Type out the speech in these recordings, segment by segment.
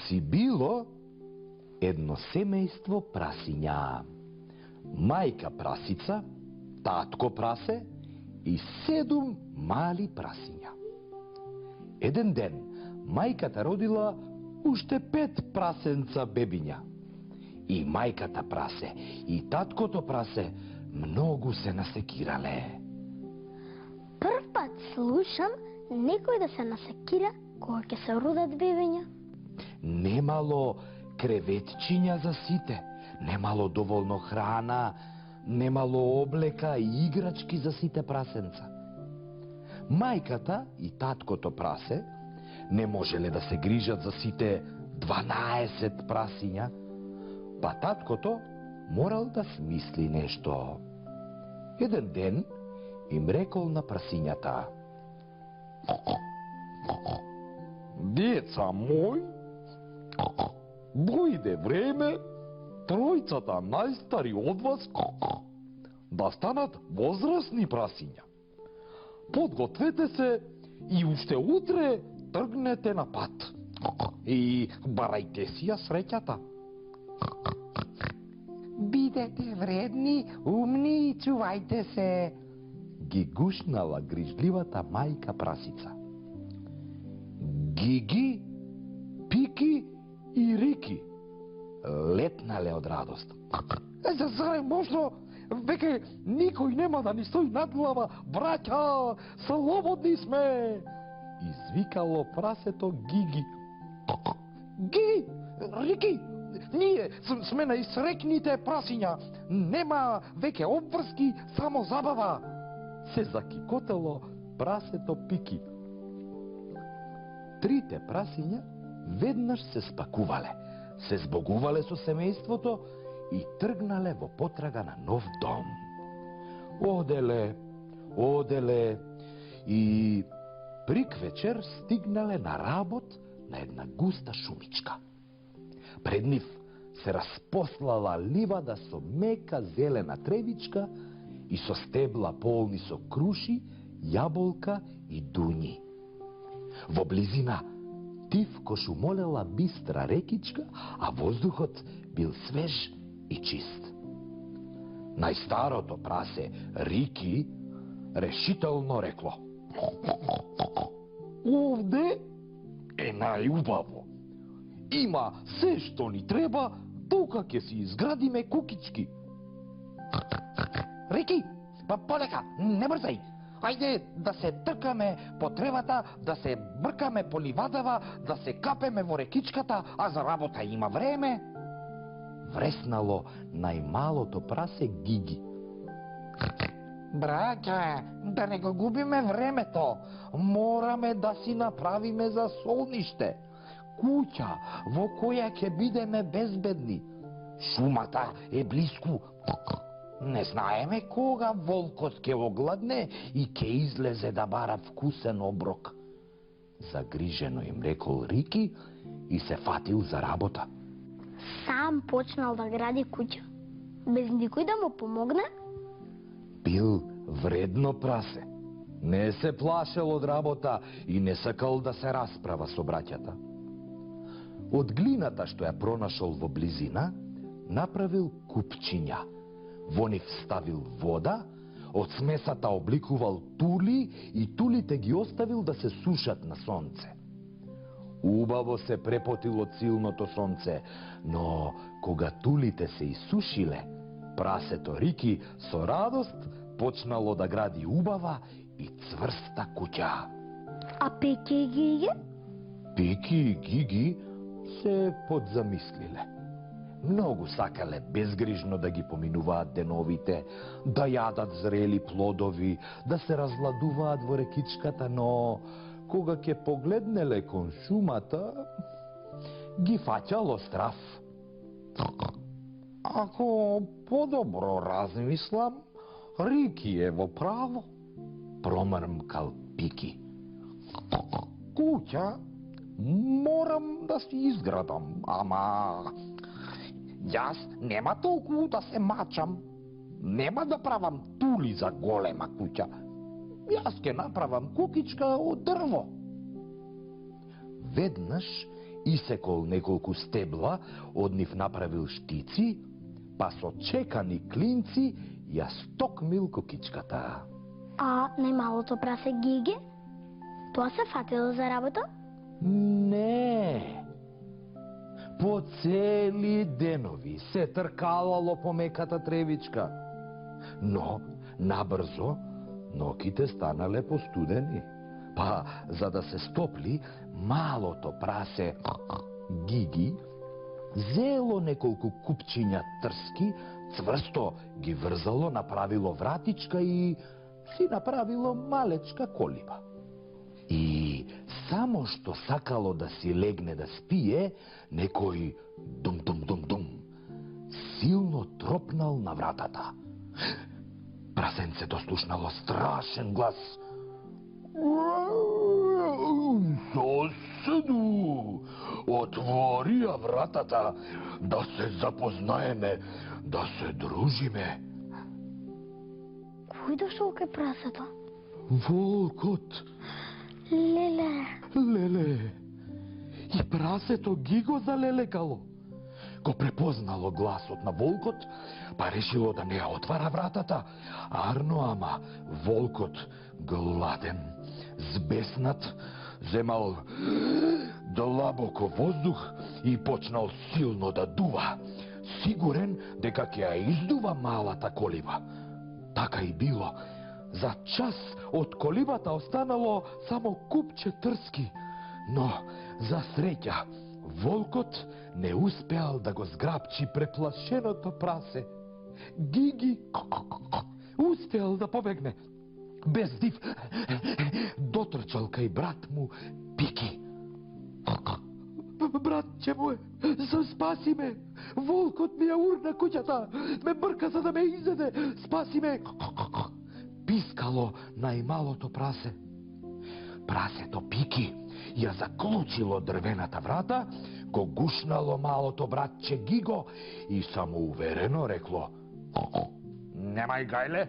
Си било едно семејство прасиња. Мајка прасица, татко прасе и 7 мали прасиња. Еден ден мајката родила уште 5 прасенца бебиња. И мајката прасе и таткото прасе многу се насекирале. Прв пат слушам некој да се насекира кога ќе се родат бебиња. Немало креветчиња за сите, немало доволно храна, немало облека и играчки за сите прасенца. Мајката и таткото прасе не можеле да се грижат за сите 12 прасиња, па таткото морал да смисли нешто. Еден ден им рекол на прасињата: Деца мој, дојде време тројцата најстари од вас да станат возрастни прасиња. Подгответе се и уште утре тргнете на пат. И барајте си ја среќата. Бидете вредни, умни и чувајте се, ги гушнала грижливата мајка прасица. Гиги, Пики и Рики летнале од радост. Зарем можно, веќе никој нема да ни стои над глава, браќа, слободни сме! Извикало прасето Гиги. Гиги, Рики, ние сме најсрекните прасиња, нема веќе обврски, само забава. Се закикотело прасето Пики. Трите прасиња веднаш се спакувале, се збогувале со семејството и тргнале во потрага на нов дом. Оделе и приквечер стигнале на работ на една густа шумичка. Пред нив се распослала ливада со мека зелена тревичка и со стебла полни со круши, јаболка и дуњи. Во близина тивко шумолела бистра рекичка, а воздухот бил свеж и чист. Најстарото прасе Рики решително рекло: Овде е најубаво. Има се што ни треба, тука ќе си изградиме кукички. Рики, полека, не брзај. Ајде да се тркаме по тревата, да се бркаме по ливадава, да се капеме во рекичката, а за работа има време. Вреснало најмалото прасе Гиги. Браќа, да не го губиме времето. Мораме да си направиме за солниште. Куќа во која ќе бидеме безбедни. Шумата е блиску. Не знаеме кога волкот ќе огладне и ќе излезе да бара вкусен оброк. Загрижено им рекол Рики и се фатил за работа. Сам почнал да гради куќа, без никој да му помогне? Бил вредно прасе. Не се плашел од работа и не сакал да се расправа со браќата. Од глината што ја пронашол во близина, направил купчиња. Во нив ставил вода, од смесата обликувал тули и тулите ги оставил да се сушат на сонце. Убаво се препотил од силното сонце, но кога тулите се исушиле, прасето Рики со радост почнало да гради убава и цврста куќа. А Пики и Гиги? Пики и Гиги се подзамислиле. Многу сакале безгрижно да ги поминуваат деновите, да јадат зрели плодови, да се разладуваат во рекичката, но кога ќе погледнеле кон шумата, ги фаќало страф. Ако подобро размислам, Рики е во право, промрмкал Пики. Куќа морам да си изградам, ама јас нема толку да се мачам. Нема да правам тули за голема куќа. Јас ќе направам кукичка од дрво. Веднаш исекол неколку стебла, од нив направил штици, па со чекани клинци ја стокмил кукичката. А најмалото прасе Гиги? Тоа се фатило за работа? Не. По цели денови се тркалало по меката тревичка. Но, набрзо, ноките станале постудени. Па, за да се стопли, малото прасе Гиги зело неколку купчиња трски, цврсто ги врзало, направило вратичка и си направило малечка колиба. И само што сакало да си легне да спие, некој дум-дум-дум-дум силно тропнал на вратата. Прасенцето слушнало страшен глас. Соседу, отвори ја вратата, да се запознаеме, да се дружиме. Кој дошол кај прасето? Волкот. Леле. И прасето ги го залелекало. Го препознало гласот на волкот, па решило да не ја отвара вратата. Арно, ама, волкот, гладен, збеснат, земал длабоко воздух и почнал силно да дува, сигурен дека ќе ја издува малата колиба. Така и било. За час од колибата останало само купче трски, но, за среќа, волкот не успеал да го зграпчи преплашеното прасе. Гиги успеал да побегне. Без див дотрчал кај брат му Пики. Братче мој, спаси ме! Волкот ми ја урна куќата, ме брка за да ме изеде, спаси ме! Пискало најмалото прасе. Прасето Пики ја заклучило дрвената врата, го гушнало малото братче Гиго и самоуверено рекло: Немај гајле,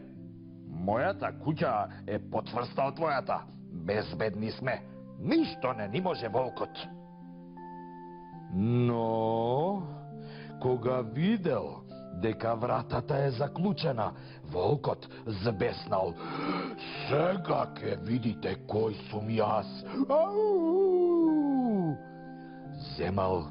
мојата куќа е потврста од твојата. Безбедни сме, ништо не ни може волкот. Но, кога видел дека вратата е заклучена, волкот збеснал: Сега ке видите кој сум јас. Ау! Земал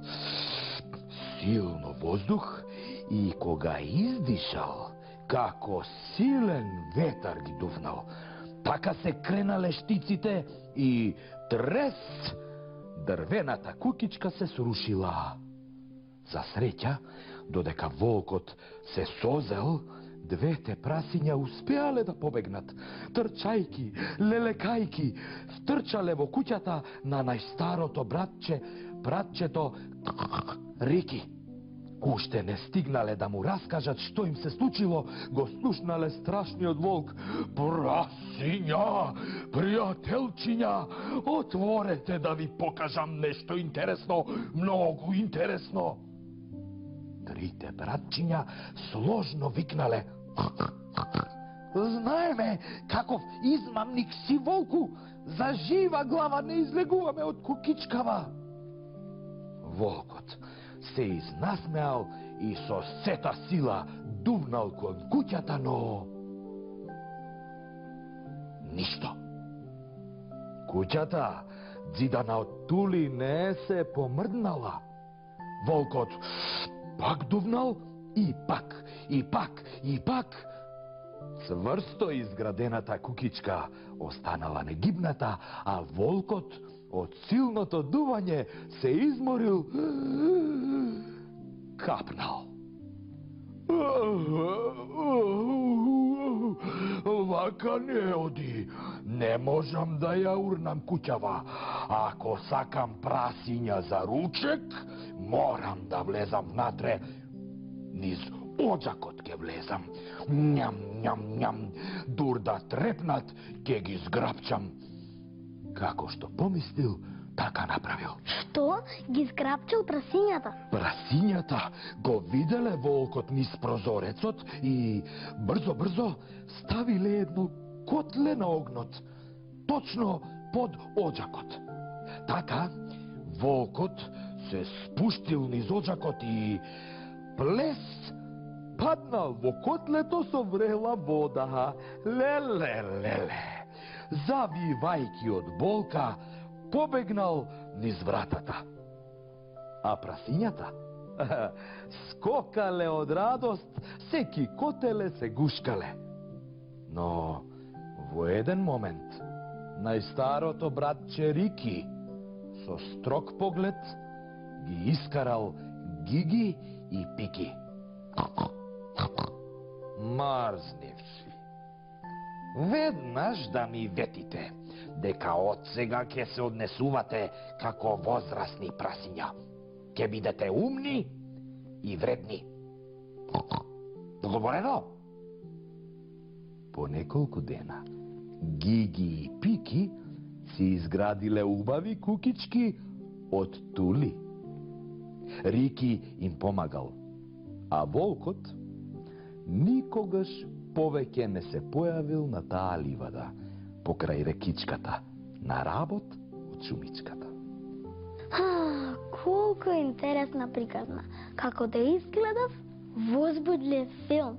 силно воздух и кога издишал, како силен ветар ги дувнал. Така се кренале штиците и трес, дрвената кукичка се срушила. За среќа, додека волкот се созел, двете прасиња успеале да побегнат. Трчајки, лелекајки, втрчале во куќата на најстарото братчето Рики. Уште не стигнале да му раскажат што им се случило, го слушнале страшниот волк: Прасиња, пријателчиња, отворете да ви покажам нешто интересно, многу интересно. Трите братчиња сложно викнале: Знаеме каков измамник си, волку, за жива глава не излегуваме од кукичкава. Волкот се изнасмеал и со сета сила дувнал кон куќата, но ништо. Куќата, ѕидана од тули, не се помрднала. Волкот пак дувнал и пак. Цврсто изградената кукичка останала негибната, а волкот од силното дување се изморил, капнал. Вака не оди, не можам да ја урнам куќава. Ако сакам прасиња за ручек, морам да влезам внатре. Низ оджакот ке влезам. Ням, дур да трепнат, ке ги зграпчам. Како што помислил, така направил. Што? Ги зграпчил прасињата? Прасињата го виделе волкот низ прозорецот и брзо ставиле едно котле на огнот, точно под оджакот. Така, волкот се спуштил низ оджакот и плес паднал во котлето со врела вода. Леле. Завивајќи од болка, побегнал низ вратата. А прасињата скокале од радост, секи котеле се гушкале. Но во еден момент најстарото братче Рики со строг поглед ги искарал Гиги и Пики. Марзнивци, веднаш да ми ветите дека од сега ќе се однесувате како возрасни прасиња. Ќе бидете умни и вредни. Договорено? По неколку дена Гиги и Пики си изградиле убави кукички од тули. Рики им помагал, а волкот никогаш повеќе не се појавил на таа ливада, покрај рекичката, на работ од шумичката. Колку интересна приказна. Како да изгледав возбудлив филм.